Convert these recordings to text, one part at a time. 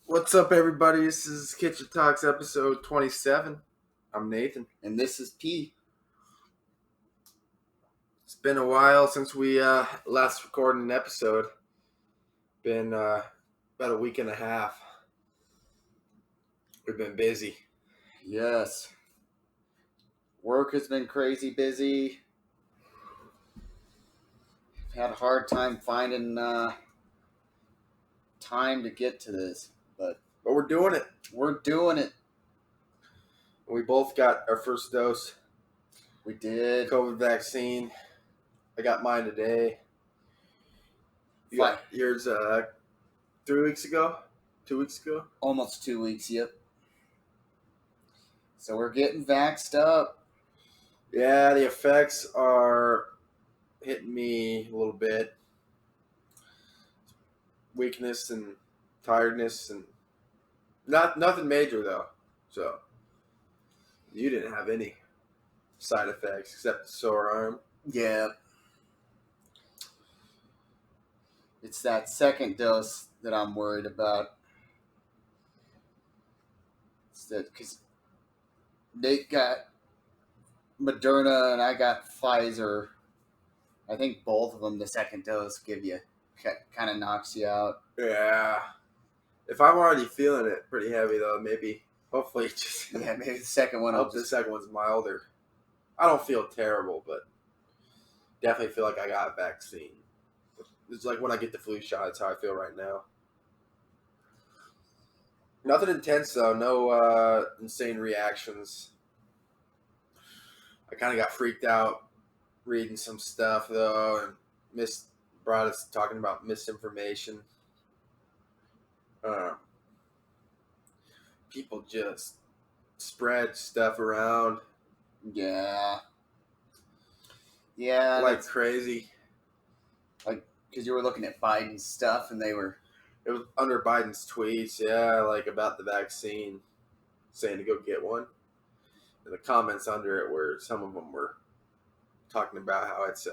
What's up, everybody? This is Kitchen Talks episode 27. I'm Nathan. And this is P. It's been a while since we last recorded an episode. Been about a week and a half. We've been busy. Yes. Work has been crazy busy. Had a hard time finding time to get to this, but we're doing it. We're doing it. We both got our first dose. We did. COVID vaccine. I got mine today. You got yours 3 weeks ago? 2 weeks ago? Almost 2 weeks, yep. So we're getting vaxxed up. Yeah, the effects are hitting me a little bit. Weakness and tiredness and nothing major though. So you didn't have any side effects except the sore arm. Yeah. It's that second dose that I'm worried about. It's that because Nate got Moderna and I got Pfizer. I think both of them, the second dose, kind of knocks you out. Yeah. If I'm already feeling it pretty heavy though, hopefully maybe the second one. I hope the second one's milder. I don't feel terrible, but definitely feel like I got a vaccine. It's like when I get the flu shot, it's how I feel right now. Nothing intense though, no insane reactions. I kind of got freaked out reading some stuff though, and brought us talking about misinformation. People just spread stuff around. Yeah, like crazy. Like because you were looking at Biden's stuff, and it was under Biden's tweets, yeah, like about the vaccine, saying to go get one. And the comments under it were, some of them were talking about how it's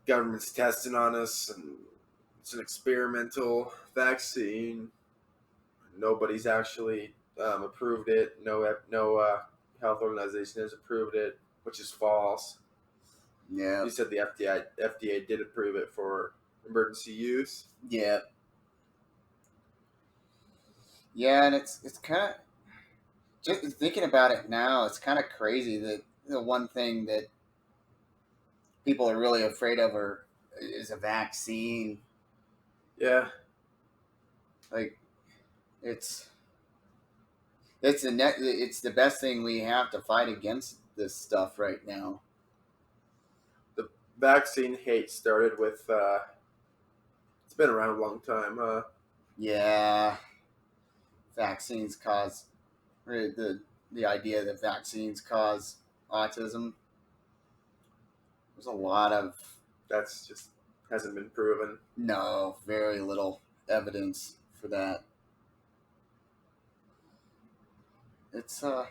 government's testing on us and it's an experimental vaccine. Nobody's actually approved it. No health organization has approved it, which is false. Yeah. You said the FDA did approve it for emergency use. Yeah. Yeah, and it's kind of, just thinking about it now, it's kind of crazy that the one thing that people are really afraid of is a vaccine. Yeah. Like, it's the best thing we have to fight against this stuff right now. The vaccine hate started with it's been around a long time, huh? Yeah. Vaccines cause the idea that vaccines cause autism. There's a lot of that's just hasn't been proven. No, very little evidence for that. It's but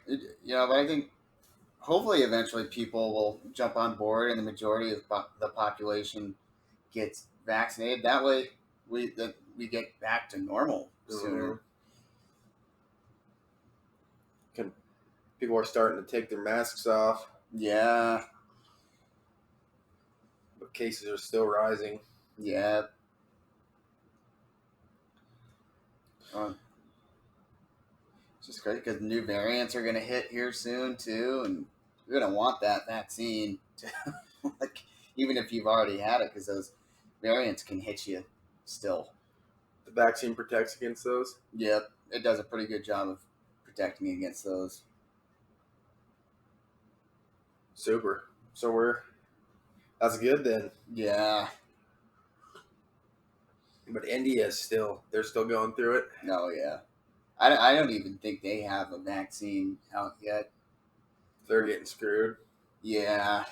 I think hopefully eventually people will jump on board and the majority of the population gets vaccinated. That way we get back to normal sooner. People are starting to take their masks off. Yeah. But cases are still rising. Yeah. It's just great because new variants are going to hit here soon too, and you're going to want that vaccine to, like, even if you've already had it, because those variants can hit you still. The vaccine protects against those? Yep, it does a pretty good job of protecting against those. Super. So that's good then. Yeah. But India they're still going through it. Oh yeah. I don't even think they have a vaccine out yet. They're getting screwed. Yeah.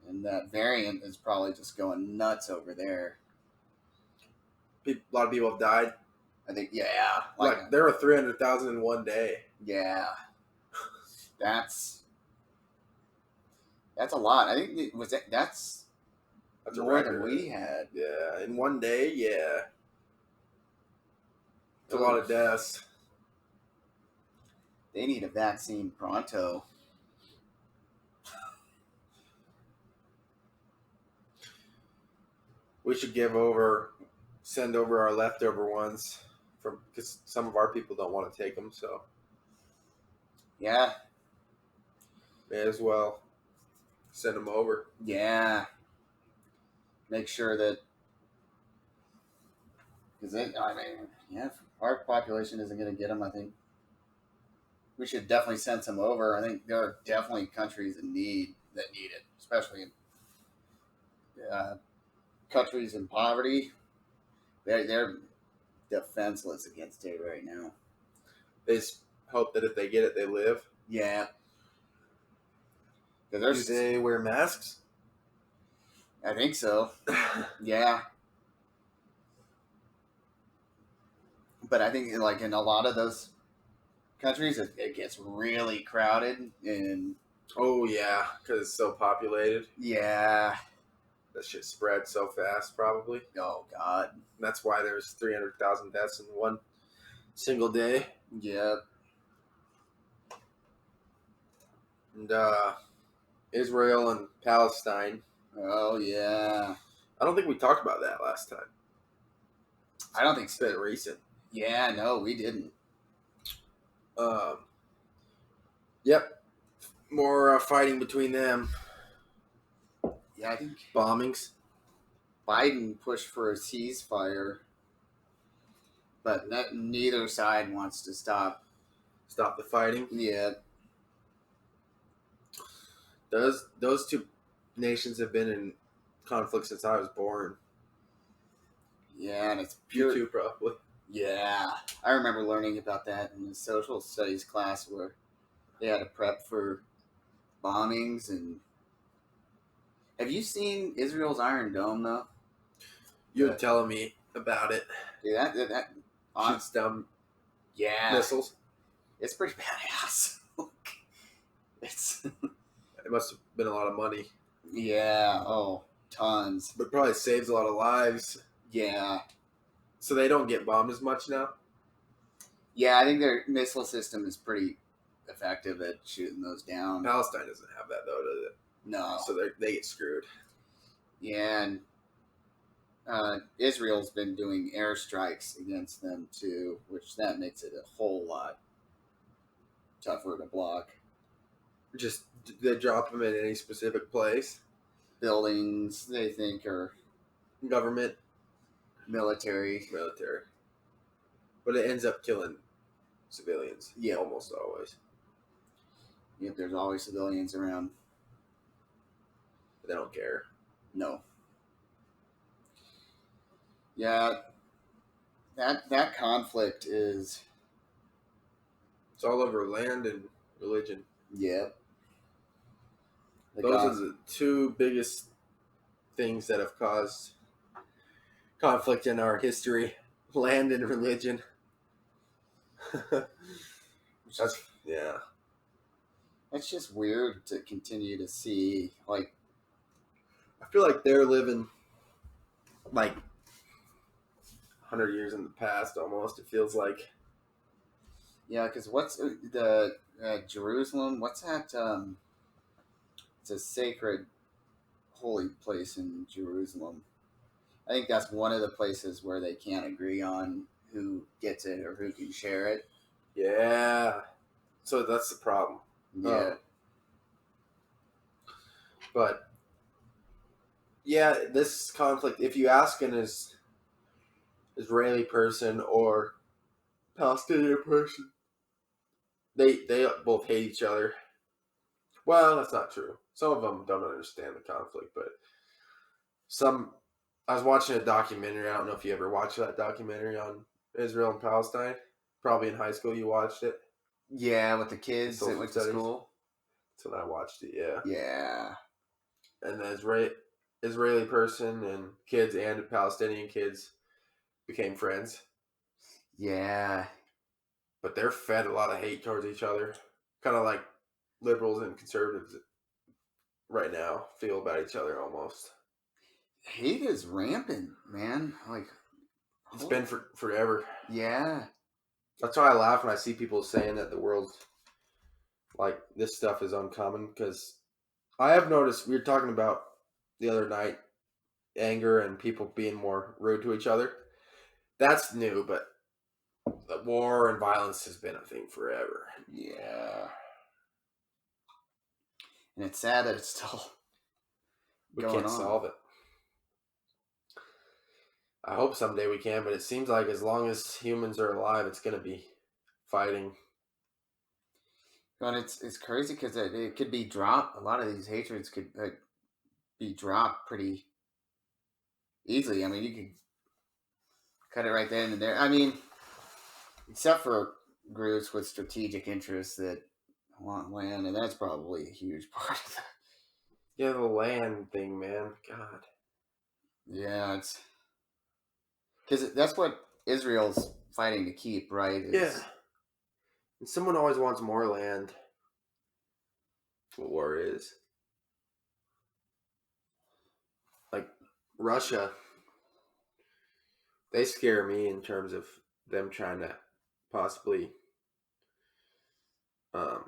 And that variant is probably just going nuts over there. A lot of people have died. I think, yeah. Like there were 300,000 in one day. Yeah. That's That's a lot. I think that's That's a more than record. we had. Yeah, in one day, yeah. It's a lot of Oof. deaths. They need a vaccine pronto. We should send over our leftover ones because some of our people don't want to take them, so Yeah, may as well send them over. yeah. Make sure that because I mean, yeah, if our population isn't going to get them. I think we should definitely send some over. I think there are definitely countries that need it, especially in countries in poverty. They're defenseless against it right now. They just hope that if they get it, they live. Yeah, Do they wear masks? I think so. Yeah, but I think like in a lot of those countries, it gets really crowded, and Oh yeah, because it's so populated. yeah, That shit spread so fast, probably. oh god, That's why there's 300,000 deaths in one single day. yeah, And Israel and Palestine. oh yeah. I don't think we talked about that last time. I don't think It's so. been recent. Yeah, no, we didn't. Um, yep. More fighting between them. Yeah, I think Bombings. Biden pushed for a ceasefire, but neither side wants to stop. Stop the fighting. Yeah, Those two nations have been in conflict since I was born. yeah, and it's You pure. too, probably. Yeah, I remember learning about that in the social studies class where they had to prep for bombings. And have you seen Israel's Iron Dome though? You were telling me about it. Yeah, that Shoots down yeah, missiles. it's pretty badass. It's It must have been a lot of money, yeah, oh, tons. but probably saves a lot of lives. Yeah, So they don't get bombed as much now. yeah, I think their missile system is pretty effective at shooting those down. Palestine doesn't have that though, does it? No, So they get screwed. yeah, and Israel's been doing airstrikes against them too, which that makes it a whole lot tougher to block. Just they drop them in any specific place. Buildings they think are Government, military. but it ends up killing civilians. Yeah. Almost always. Yep, there's always civilians around. They don't care. No. Yeah, that conflict is. It's all over land and religion. Yep. Those are the two biggest things that have caused conflict in our history: land and religion. Yeah. It's just weird to continue to see like. I feel like they're living like 100 years in the past almost. It feels like. Yeah, because what's the Jerusalem? What's that? It's a sacred, holy place in Jerusalem. I think that's one of the places where they can't agree on who gets it or who can share it. Yeah. So that's the problem. Yeah. But yeah, this conflict, if you ask an Israeli person or Palestinian person, they both hate each other. Well, that's not true. Some of them don't understand the conflict, but I was watching a documentary. I don't know if you ever watched that documentary on Israel and Palestine. Probably in high school you watched it. Yeah, with the kids that Social went to studies. school. That's when I watched it, yeah. Yeah. And the Israeli person and kids and Palestinian kids became friends. Yeah. But they're fed a lot of hate towards each other. Kind of like liberals and conservatives right now feel about each other almost. Hate is rampant, man. Like, It's been for forever. yeah. That's why I laugh when I see people saying that the world's like this stuff is uncommon because I have noticed we were talking about the other night anger and people being more rude to each other. That's new, but the war and violence has been a thing forever. Yeah. And it's sad that it's still We going can't on. solve it. I hope someday we can, but it seems like as long as humans are alive, it's going to be fighting. And it's crazy because it could be dropped. A lot of these hatreds could be dropped pretty easily. I mean, you could cut it right then and there. I mean, except for groups with strategic interests that want land, and that's probably a huge part of that. Yeah, the land thing, man. God. Yeah, it's because that's what Israel's fighting to keep, right? Yeah. And someone always wants more land. That's what war is. Like Russia, they scare me in terms of them trying to possibly um,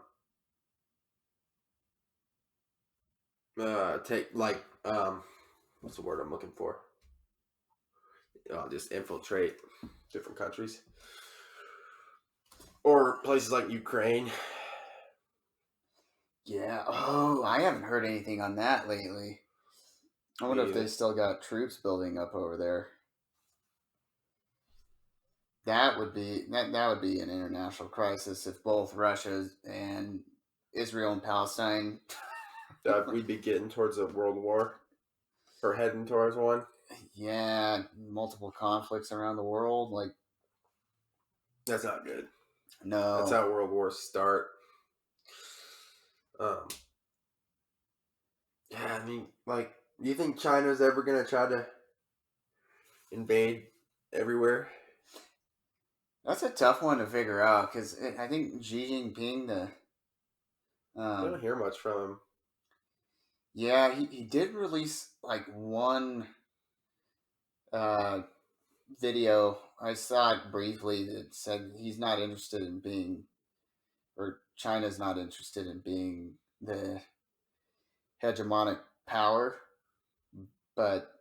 take like what's the word I'm looking for? Just infiltrate different countries or places like Ukraine. Yeah. Oh, I haven't heard anything on that lately. I wonder if they still got troops building up over there. That would be an international crisis if both Russia and Israel and Palestine. We'd be getting towards a world war or heading towards one. Yeah, multiple conflicts around the world. Like, that's not good. No, that's how world wars start. Yeah, I mean, like, do you think China's ever gonna try to invade everywhere? That's a tough one to figure out because I think Xi Jinping, I don't hear much from him. Yeah, he did release like one video. I saw it briefly that said he's not interested in being, or China's not interested in being the hegemonic power, but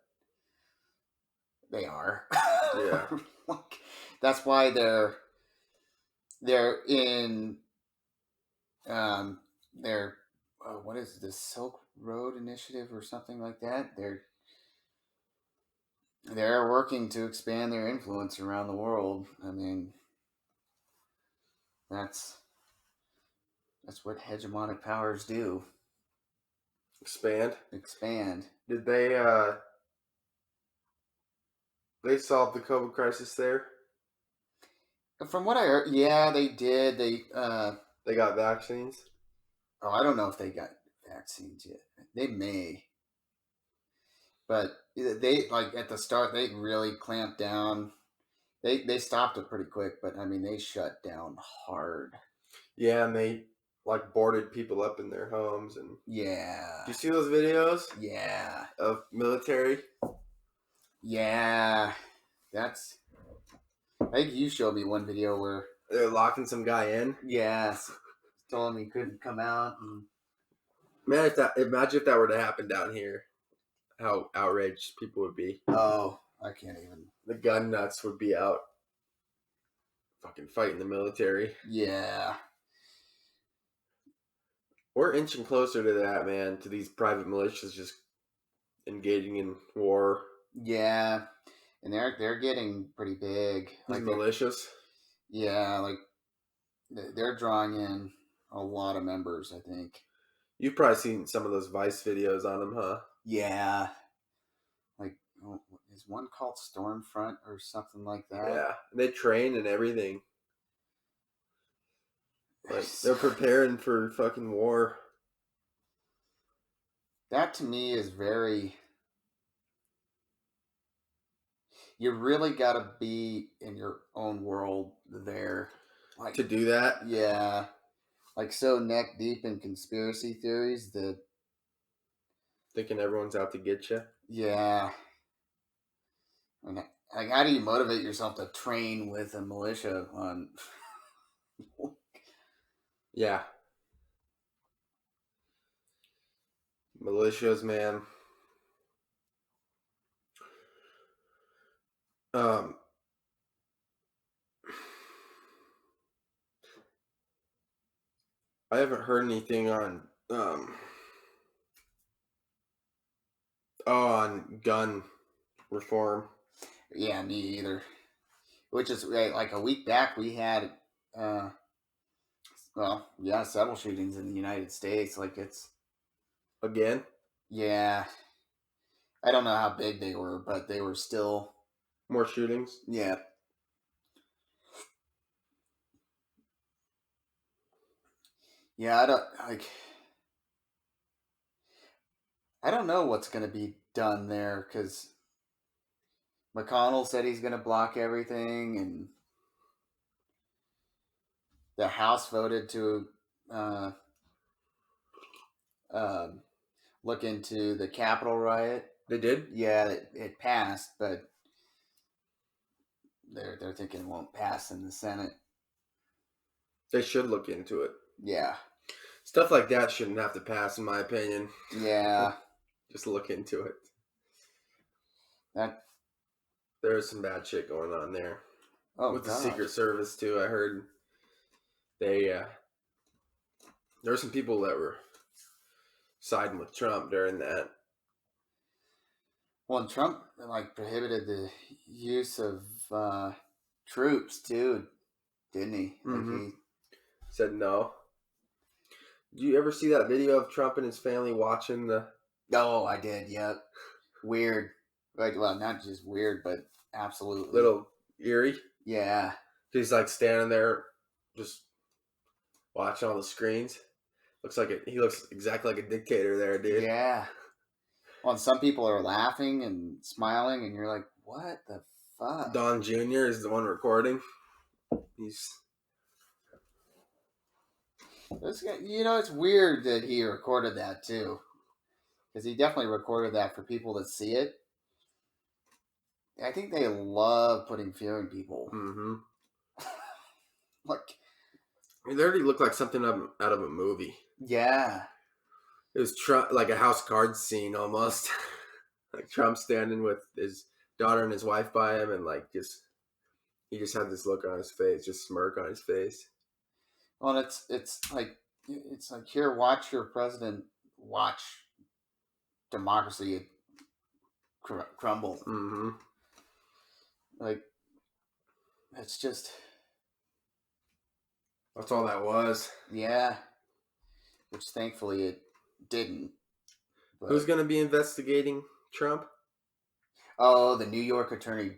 they are. Yeah. Like, that's why they're in their what is it, the Silk Road Initiative or something like that. They're working to expand their influence around the world. I mean, that's what hegemonic powers do. Expand. Did they solve the COVID crisis there? From what I heard, yeah, they did. They got vaccines. Oh, I don't know if they got vaccines yet. They may, but they like at the start they really clamped down. They stopped it pretty quick, but I mean they shut down hard. Yeah, and they like boarded people up in their homes and yeah. Do you see those videos? Yeah. Of military. Yeah, that's. I think you showed me one video where they're locking some guy in. Yes, told him he couldn't come out. And... Man, imagine if that were to happen down here, how outraged people would be. Oh, I can't even. The gun nuts would be out, fucking fighting the military. Yeah. We're inching closer to that, man. To these private militias just engaging in war. Yeah, and they're getting pretty big. These militias. Yeah, like they're drawing in a lot of members. I think you've probably seen some of those Vice videos on them, huh? Yeah, like is one called Stormfront or something like that? Yeah, they train and everything. Like they're preparing for fucking war. That to me is very. You really got to be in your own world there, like to do that. Yeah, like so neck deep in conspiracy theories that Thinking everyone's out to get you. Yeah. And like, how do you motivate yourself to train with a militia on? Yeah. Militias, man. Um, I haven't heard anything on gun reform. Yeah, me either. Which is like a week back, we had, uh, well, yeah, several shootings in the United States. Like it's, Again? yeah, I don't know how big they were, but they were still, More shootings? yeah, yeah. I don't know what's going to be done there because McConnell said he's going to block everything, and the House voted to uh, um, look into the Capitol riot. They did? Yeah, it passed, but they're thinking it won't pass in the Senate. They should look into it. Yeah, Stuff like that shouldn't have to pass, in my opinion. yeah. Just look into it. That There's some bad shit going on there. With the gosh. Secret Service, too. I heard there were some people that were siding with Trump during that. Well, Trump like prohibited the use of troops too, didn't he? Mm-hmm. Said no. Did you ever see that video of Trump and his family watching the... Oh, I did. Yep. Weird. Like, well, not just weird, but absolutely little eerie? Yeah. He's like standing there, just watching all the screens. He looks exactly like a dictator there, dude. Yeah. Well, and some people are laughing and smiling, and you're like, "What the fuck?" Don Jr. is the one recording. He's... This guy, it's weird that he recorded that too, because he definitely recorded that for people to see it. I think they love putting fear in people. Mm-hmm. Like, it already looked like something out of a movie. Yeah. It was Trump, like a House of Cards scene almost. Like Trump standing with his daughter and his wife by him, and like he just had this look on his face, just smirk on his face. Well, it's like here, watch your president watch democracy crumble. Mm-hmm. Like, it's just... That's all that was. Yeah. Which thankfully it didn't. But... Who's going to be investigating Trump? Oh, the New York Attorney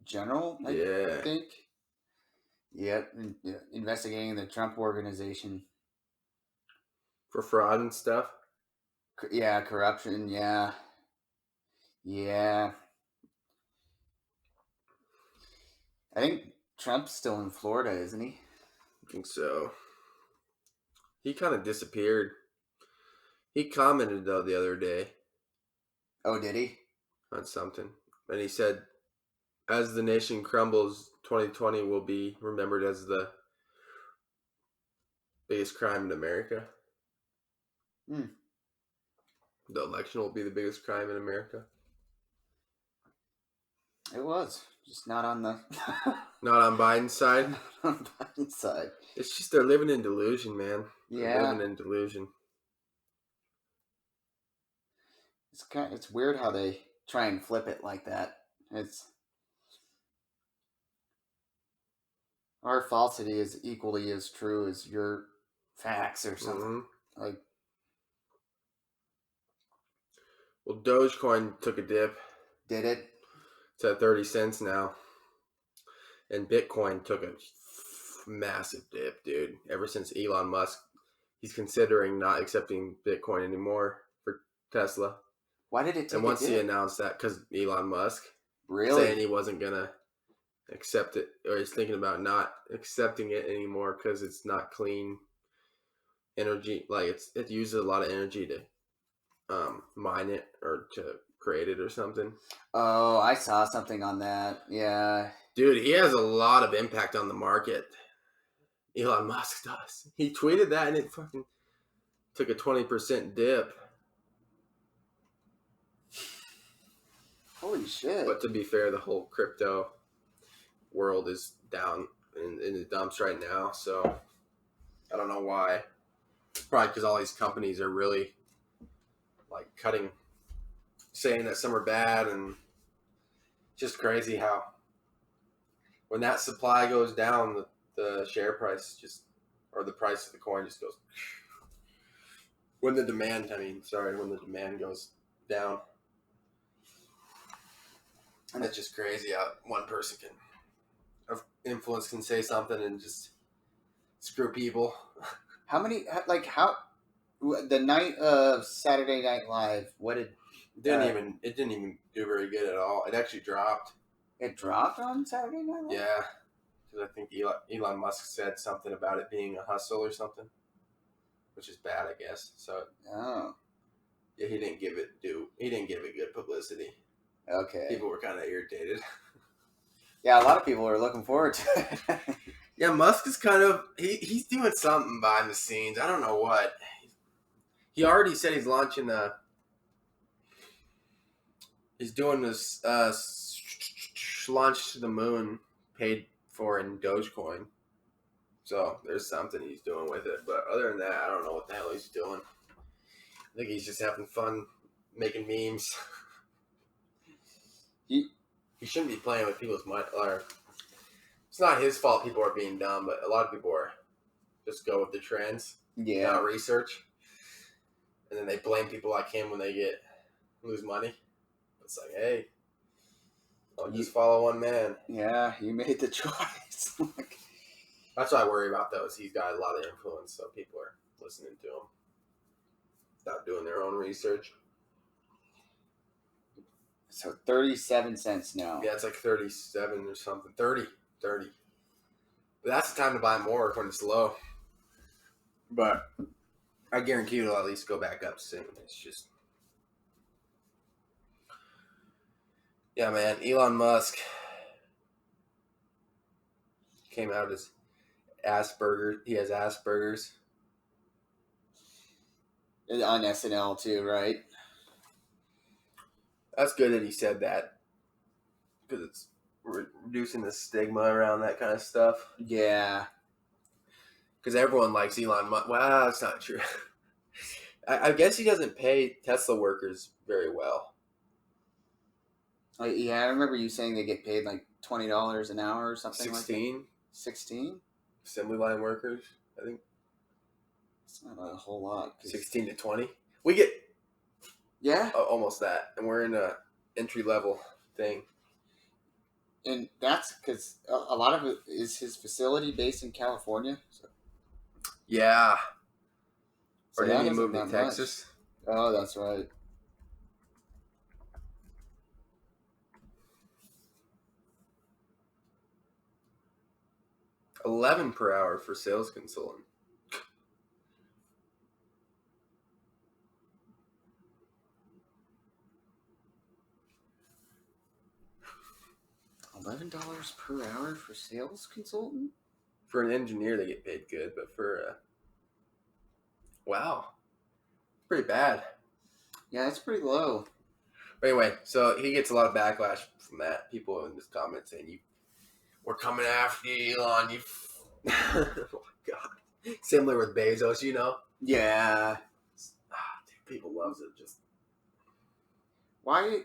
General, I think. Yep. Investigating the Trump Organization. For fraud and stuff? Yeah, corruption, yeah. Yeah. I think Trump's still in Florida, isn't he? I think so. He kind of disappeared. He commented, though, the other day. Oh, did he? On something. And he said, as the nation crumbles, 2020 will be remembered as the biggest crime in America. The election will be the biggest crime in America. It was. Just not on the... Not on Biden's side? Not on Biden's side. It's just they're living in delusion, man. Yeah. They're living in delusion. It's weird how they try and flip it like that. It's... Our falsity is equally as true as your facts or something. Mm-hmm. Like... Well, Dogecoin took a dip. Did it? It's at 30 cents now. And Bitcoin took a massive dip, dude. Ever since Elon Musk, he's considering not accepting Bitcoin anymore for Tesla. Why did it take a dip? And once he announced that, because Elon Musk. Really? Saying he wasn't going to accept it, or he's thinking about not accepting it anymore because it's not clean. energy. Like it uses a lot of energy to mine it or to create it or something. Oh, I saw something on that. Yeah. Dude, he has a lot of impact on the market. Elon Musk does. He tweeted that and it fucking took a 20% dip. Holy shit. But to be fair, the whole crypto world is down in the dumps right now. So I don't know why. Probably because all these companies are really like cutting, saying that some are bad, and just crazy how when that supply goes down, the share price just, or the price of the coin just goes. When the demand, when the demand goes down. And it's just crazy how one person of influence can say something and just screw people. How many, like, the night of Saturday Night Live, what did. It didn't even do very good at all. It actually dropped. It dropped on Saturday Night Live? Yeah. Because I think Elon Musk said something about it being a hustle or something, which is bad, I guess. So Oh. yeah, he didn't give it good publicity. Okay. People were kind of irritated. Yeah, a lot of people are looking forward to it. Yeah, Musk is kind of he's doing something behind the scenes. I don't know what. He already said he's launching he's doing this launch to the moon paid for in Dogecoin. So there's something he's doing with it. But other than that, I don't know what the hell he's doing. I think he's just having fun making memes. He shouldn't be playing with people's money. It's not his fault people are being dumb, but a lot of people are just go with the trends, not research. And then they blame people like him when they lose money. It's like, hey, I'll just follow one man. Yeah, you made the choice. That's what I worry about, though, is he's got a lot of influence, so people are listening to him without doing their own research. So 37 cents now. Yeah, it's like 37 or something. 30. But that's the time to buy more when it's low. But I guarantee it'll at least go back up soon. It's just... Yeah, man. Elon Musk came out as Asperger's. He has Asperger's. On SNL too, right? That's good that he said that. Because it's reducing the stigma around that kind of stuff. Yeah. Because everyone likes Elon Musk. Wow, that's not true. I guess he doesn't pay Tesla workers very well. Yeah, I remember you saying they get paid like $20 an hour or something 16? like that. 16? Assembly line workers, I think. It's not a whole lot. 16 to 20. We get almost that. And we're in a entry-level thing. And that's because a lot of it is his facility based in California. So. Yeah. So or did he move to Texas? Much. Oh, that's right. $11 per hour for sales consultant. $11 per hour for sales consultant? For an engineer, they get paid good, but for wow, pretty bad. Yeah, it's pretty low. But anyway, so he gets a lot of backlash from that. People in this comment saying, we're coming after you, Elon. Oh my God. Similar with Bezos, you know? Yeah. Dude, people loves it. Just why?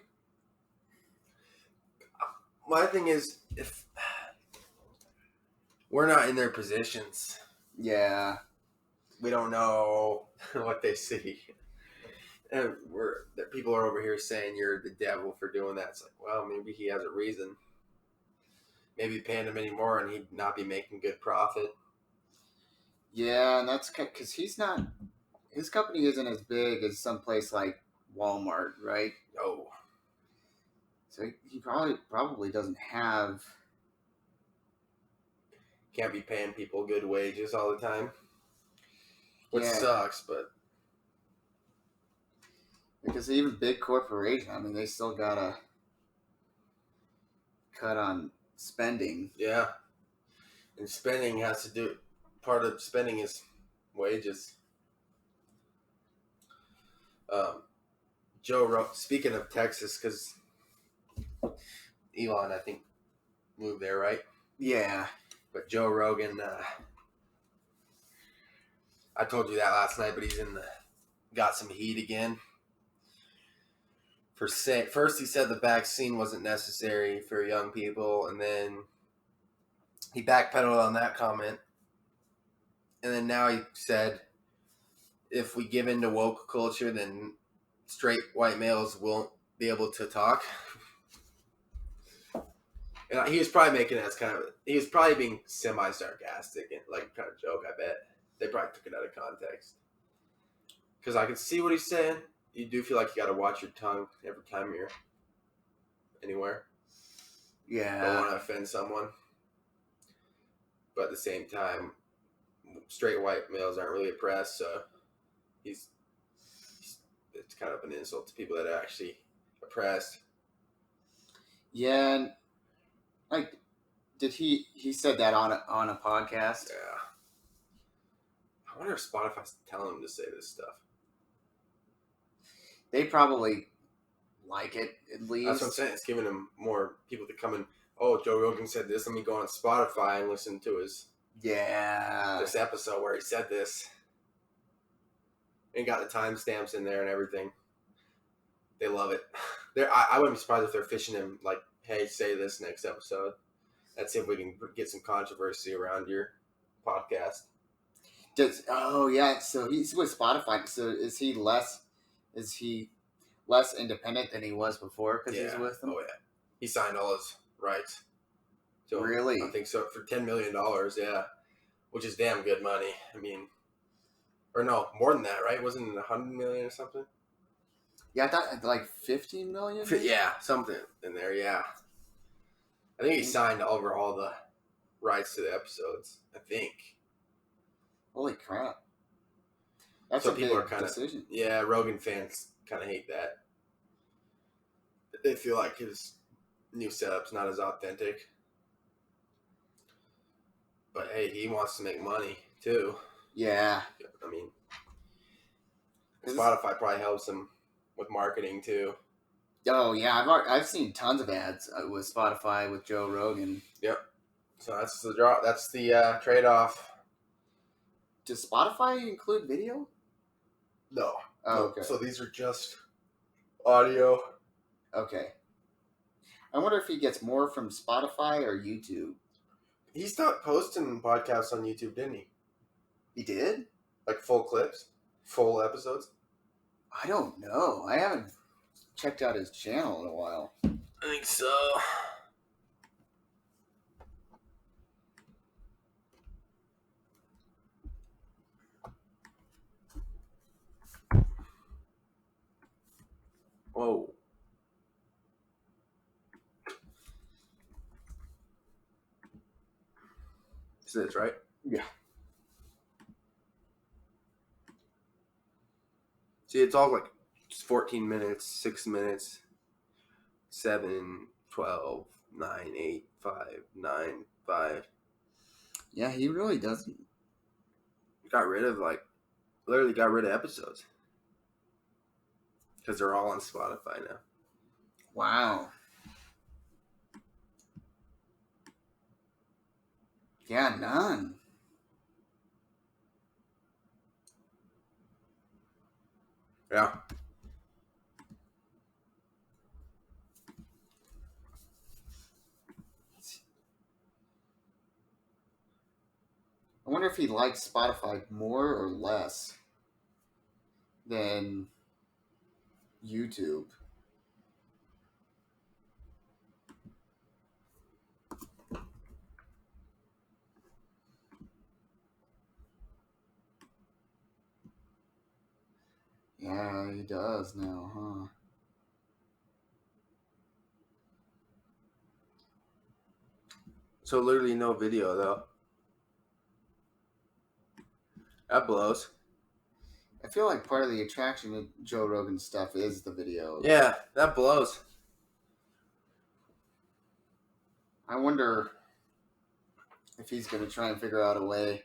My thing is, if we're not in their positions, we don't know what they see. And people are over here saying you're the devil for doing that. It's like, well, maybe he has a reason. Maybe paying him any more and he'd not be making good profit. Yeah, and that's because his company isn't as big as some place like Walmart, right? Oh. So he probably doesn't have. Can't be paying people good wages all the time. which Yeah. sucks, but Because even big corporation, I mean, they still gotta cut on spending. yeah. And spending has to do, part of spending is wages. Speaking of Texas, because Elon, I think, moved there, right? Yeah. But Joe Rogan, I told you that last night, but got some heat again. First, he said the vaccine wasn't necessary for young people, and then he backpedaled on that comment. And then now he said, if we give in to woke culture, then straight white males won't be able to talk. And he was probably making it as he was probably being semi-sarcastic and like kind of joke, I bet. They probably took it out of context. Because I can see what he's saying. You do feel like you got to watch your tongue every time you're anywhere. Yeah. Don't want to offend someone. But at the same time, straight white males aren't really oppressed, so it's kind of an insult to people that are actually oppressed. Yeah, and like, did he said that on a podcast? Yeah. I wonder if Spotify's telling him to say this stuff. They probably like it, at least. That's what I'm saying. It's giving him more people to come in. Oh, Joe Rogan said this. Let me go on Spotify and listen to this episode where he said this. And got the timestamps in there and everything. They love it. I wouldn't be surprised if they're fishing him like, hey, say this next episode. Let's see if we can get some controversy around your podcast. So he's with Spotify. So is he less independent than he was before because he's with them? Oh yeah, he signed all his rights. So really? I think so for $10 million. Yeah, which is damn good money. I mean, or no, more than that, right? Wasn't it $100 million or something? Yeah, I thought like 15 million. Yeah, something in there. Yeah, I think he signed over all the rights to the episodes. I think. Holy crap! That's so a people big are kind of decision. Yeah, Rogan fans kind of hate that. They feel like his new setup's not as authentic. But hey, he wants to make money too. Yeah. I mean, Spotify probably helps him with marketing too. Oh yeah, I've seen tons of ads with Spotify with Joe Rogan. Yep. So that's the draw. That's the trade-off. Does Spotify include video? No. Oh, no. okay. So these are just audio. Okay. I wonder if he gets more from Spotify or YouTube. He stopped posting podcasts on YouTube, didn't he? He did? Like full clips? Full episodes? I don't know. I haven't checked out his channel in a while. I think so. Whoa. It's this, right? Yeah. See, it's all like 14 minutes, 6 minutes, 7, 12, 9, 8, 5, 9, 5. Yeah, he really doesn't. Literally got rid of episodes. Because they're all on Spotify now. Wow. Yeah, none. Yeah. I wonder if he likes Spotify more or less than YouTube. Yeah, he does now, huh? So literally no video though. That blows. I feel like part of the attraction with Joe Rogan stuff is the videos. Yeah, that blows. I wonder if he's going to try and figure out a way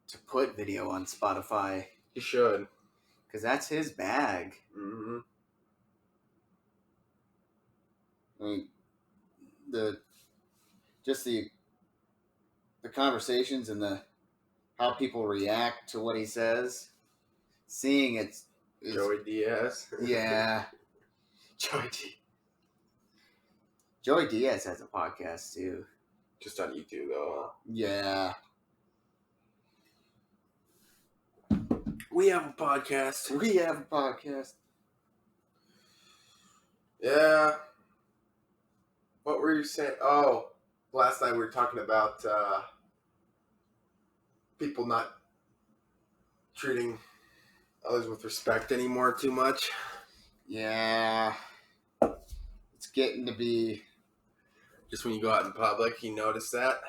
to put video on Spotify. You should. Because that's his bag. Mm-hmm. I mean, the conversations and the how people react to what he says, seeing it's Joey Diaz. yeah. Joey Diaz has a podcast too. Just on YouTube though. Yeah. We have a podcast. We have a podcast. Yeah. What were you saying? Oh, last night we were talking about people not treating others with respect anymore too much. Yeah. It's getting to be... Just when you go out in public, you notice that.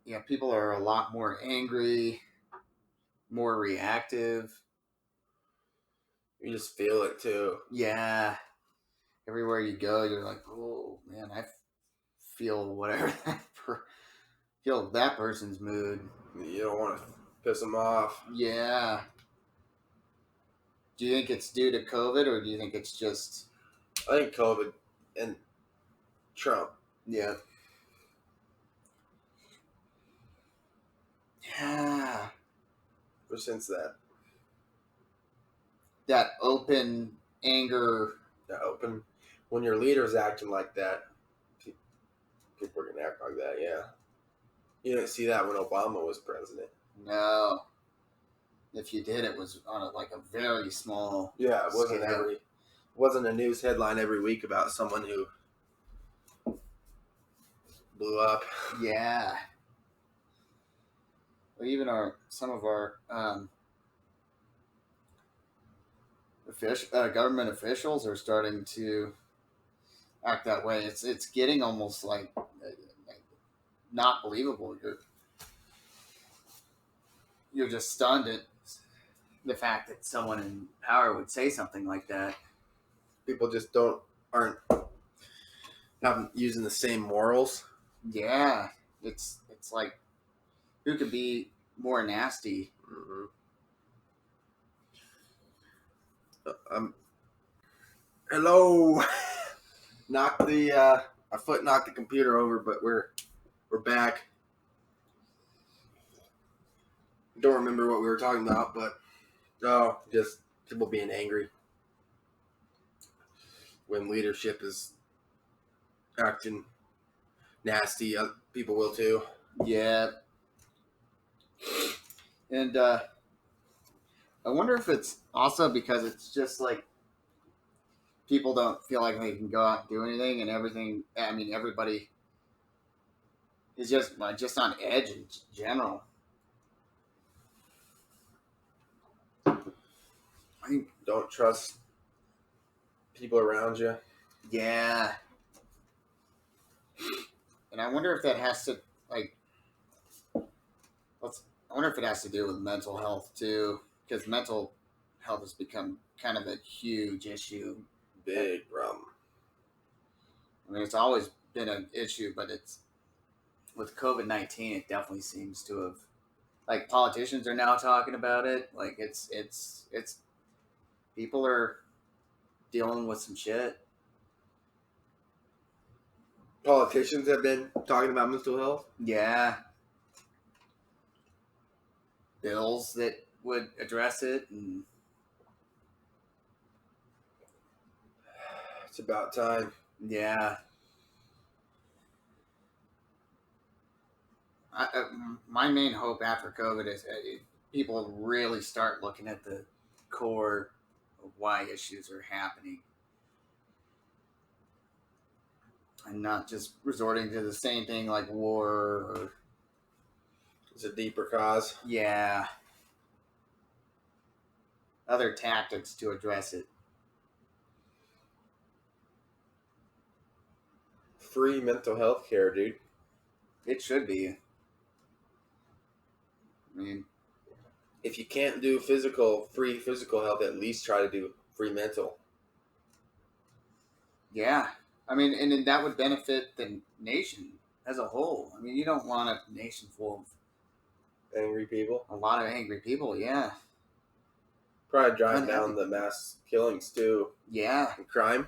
Yeah, people are a lot more angry, more reactive. You just feel it too. Yeah. Everywhere you go, you're like, oh, man, I feel whatever feel that person's mood. You don't want to piss them off. Yeah. Do you think it's due to COVID, or do you think it's just... I think COVID and Trump. Yeah. Yeah. Ever since that. That open anger. That open. When your leader's acting like that, people are going to act like that, yeah. You didn't see that when Obama was president. No. If you did, it was on a very small... Yeah, it wasn't scale. wasn't a news headline every week about someone who blew up. Yeah. Well, even some of our government officials are starting to act that way. It's getting almost like not believable. You're just stunned at the fact that someone in power would say something like that. People just aren't not using the same morals. Yeah, it's like, who could be more nasty? Mm-hmm. Hello. Our foot knocked the computer over, but we're back. Don't remember what we were talking about, but just people being angry when leadership is acting nasty. People will too. Yeah. And I wonder if it's also because it's just like people don't feel like they can go out and do anything, and everything. I mean, everybody is just on edge in general. I think, don't trust people around you. Yeah. And I wonder if that has to I wonder if it has to do with mental health too, because mental health has become kind of a huge issue. Big problem. I mean, it's always been an issue, but it's with COVID-19, it definitely seems to have. Like, politicians are now talking about it. Like, it's people are dealing with some shit. Politicians have been talking about mental health. Yeah. Bills that would address it, and it's about time. Yeah. My main hope after COVID is people really start looking at the core of why issues are happening, and not just resorting to the same thing like war or... It's a deeper cause. Yeah. Other tactics to address it. Free mental health care, dude. It should be. I mean, if you can't do free physical health, at least try to do free mental. Yeah. I mean, and then that would benefit the nation as a whole. I mean, you don't want a nation full of Angry people. a lot of angry people. Yeah. Probably drive Unhappy. down the mass killings too. Yeah. And crime.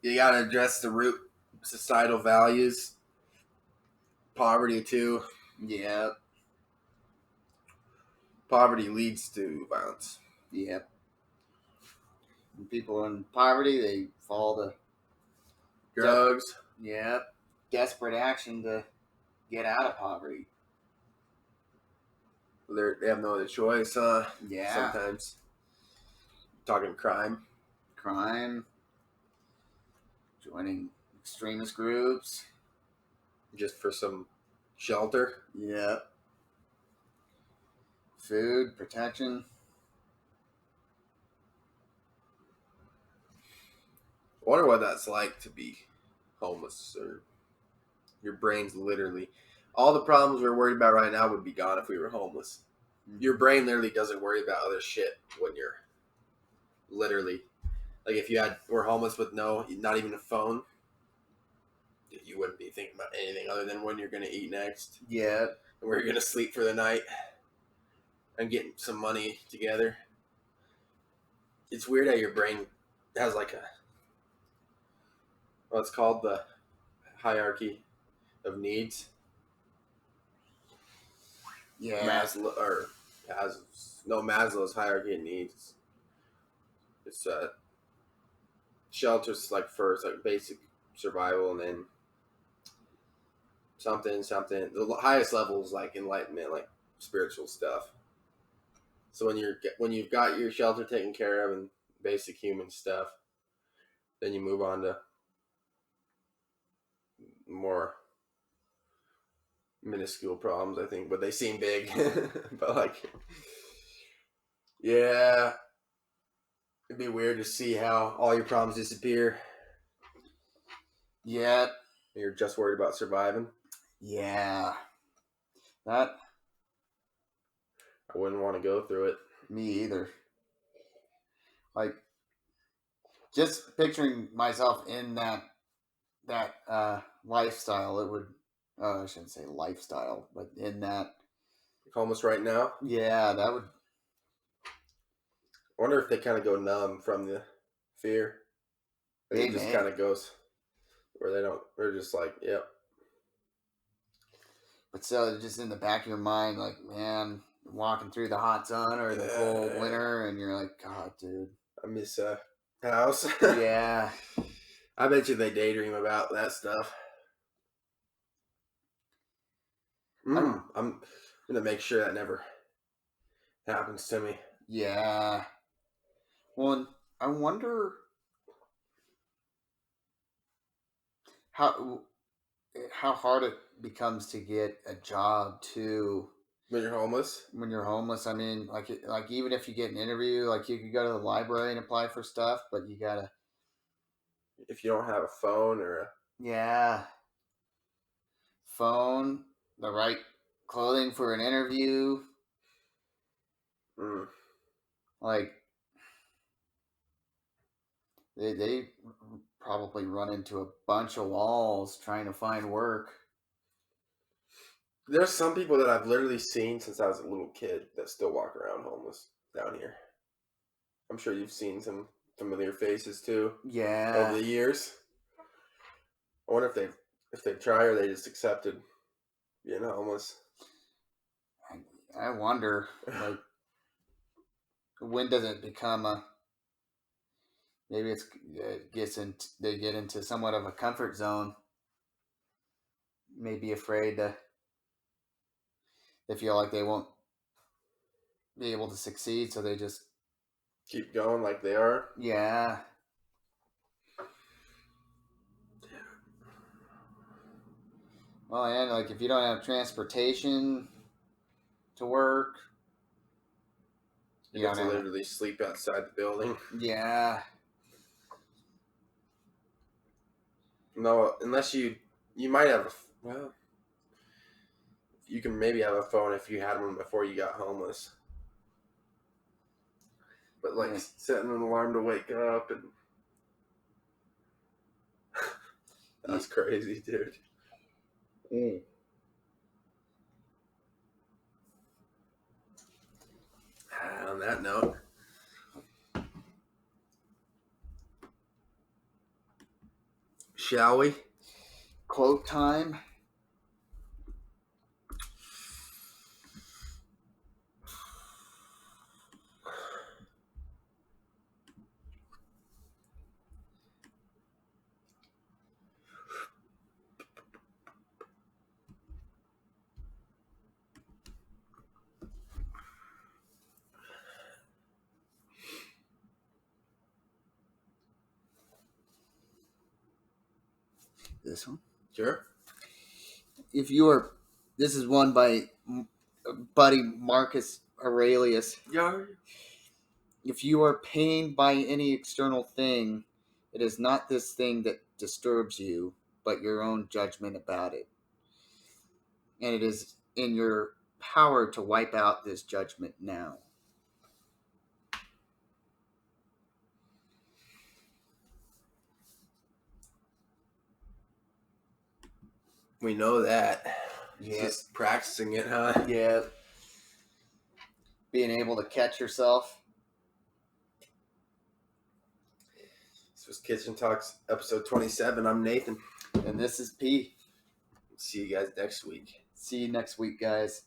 You gotta address the root societal values. Poverty too. Yeah. Poverty leads to violence. Yeah. And people in poverty, they fall to Drugs. desperate action to get out of poverty. They have no other choice, Yeah. sometimes. Talking crime. Crime, joining extremist groups. Just for some shelter. Yeah. Food, protection. I wonder what that's like to be homeless, or your brain's literally all the problems we're worried about right now would be gone if we were homeless. Your brain literally doesn't worry about other shit when you're literally like if you were homeless with not even a phone, you wouldn't be thinking about anything other than when you're gonna eat next. Yeah. And where you're gonna sleep for the night and getting some money together. It's weird how your brain has like it's called the hierarchy of needs. Yeah. Maslow's hierarchy of needs. It's shelter's like first, like basic survival, and then something. The highest level is like enlightenment, like spiritual stuff. So when you've got your shelter taken care of and basic human stuff, then you move on to more minuscule problems, I think, but they seem big. But like, yeah, it'd be weird to see how all your problems disappear. Yeah. You're just worried about surviving. Yeah. That. I wouldn't want to go through it. Me either. Like, just picturing myself in that lifestyle, it would. I shouldn't say lifestyle, but in that. Homeless right now. Yeah, that would. I wonder if they kind of go numb from the fear. It just kind of goes where they don't. They're just like, yep. But so just in the back of your mind, like, man, walking through the hot sun or the cold winter, and you're like, God, dude, I miss a house. Yeah. I bet you they daydream about that stuff. I'm gonna make sure that never happens to me. Yeah. Well, I wonder how hard it becomes to get a job too when you're homeless. When you're homeless, I mean, like even if you get an interview, like you could go to the library and apply for stuff, but you gotta. If you don't have a phone or phone, the right clothing for an interview. Like they probably run into a bunch of walls trying to find work. There's some people that I've literally seen since I was a little kid that still walk around homeless down here. I'm sure you've seen some familiar faces too. Yeah. Over the years. I wonder if they try or they just accepted being homeless. I wonder, like, when does it become a? Maybe they get into somewhat of a comfort zone. Maybe afraid to. They feel like they won't be able to succeed, so they just keep going like they are. Yeah. Well, and like if you don't have transportation to work, you have to literally sleep outside the building. Yeah. No, unless you might have you can maybe have a phone if you had one before you got homeless. But like setting an alarm to wake up and that's crazy, dude. On that note, shall we? Quote time. This one. Sure. If you are, this is one by buddy Marcus Aurelius. Yeah. If you are pained by any external thing, it is not this thing that disturbs you, but your own judgment about it. And it is in your power to wipe out this judgment now. We know that. Yeah. Just practicing it, huh? Yeah. Being able to catch yourself. This was Kitchen Talks episode 27. I'm Nathan. And this is P. See you guys next week. See you next week, guys.